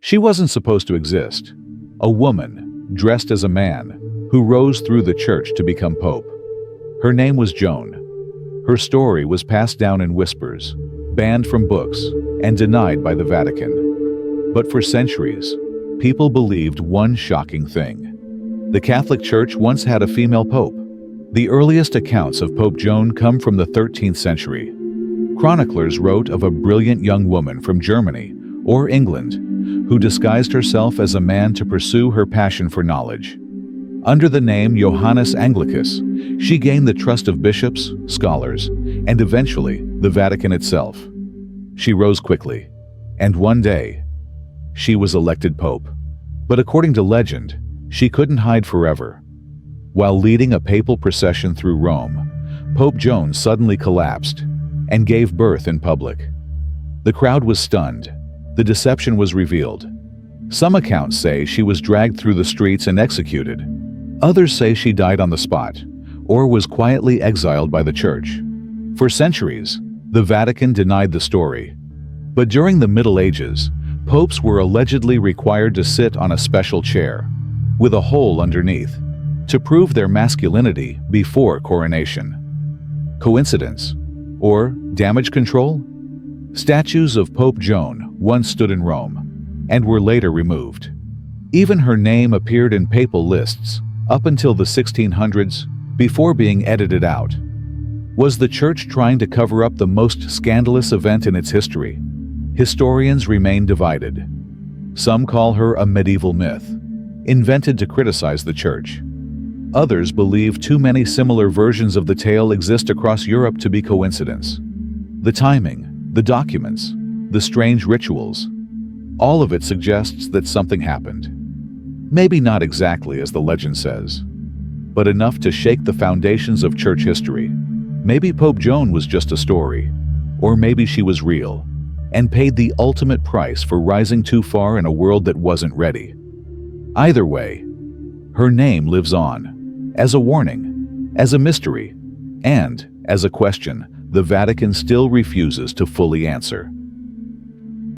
She wasn't supposed to exist. A woman, dressed as a man, who rose through the church to become pope. Her name was Joan. Her story was passed down in whispers, banned from books, and denied by the Vatican. But for centuries, people believed one shocking thing. The Catholic Church once had a female pope. The earliest accounts of Pope Joan come from the 13th century. Chroniclers wrote of a brilliant young woman from Germany or England who disguised herself as a man to pursue her passion for knowledge. Under the name Johannes Anglicus, she gained the trust of bishops, scholars, and eventually the Vatican itself. She rose quickly, and one day, she was elected pope. But according to legend, she couldn't hide forever. While leading a papal procession through Rome, Pope Joan suddenly collapsed and gave birth in public. The crowd was stunned. The deception was revealed. Some accounts say she was dragged through the streets and executed. Others say she died on the spot, or was quietly exiled by the church. For centuries, the Vatican denied the story. But during the Middle Ages, popes were allegedly required to sit on a special chair, with a hole underneath, to prove their masculinity before coronation. Coincidence? Or damage control? Statues of Pope Joan once stood in Rome, and were later removed. Even her name appeared in papal lists up until the 1600s, before being edited out. Was the Church trying to cover up the most scandalous event in its history? Historians remain divided. Some call her a medieval myth, invented to criticize the Church. Others believe too many similar versions of the tale exist across Europe to be coincidence. The timing, the documents, the strange rituals, all of it suggests that something happened. Maybe not exactly as the legend says, but enough to shake the foundations of church history. Maybe Pope Joan was just a story, or maybe she was real, and paid the ultimate price for rising too far in a world that wasn't ready. Either way, her name lives on, as a warning, as a mystery, and as a question the Vatican still refuses to fully answer.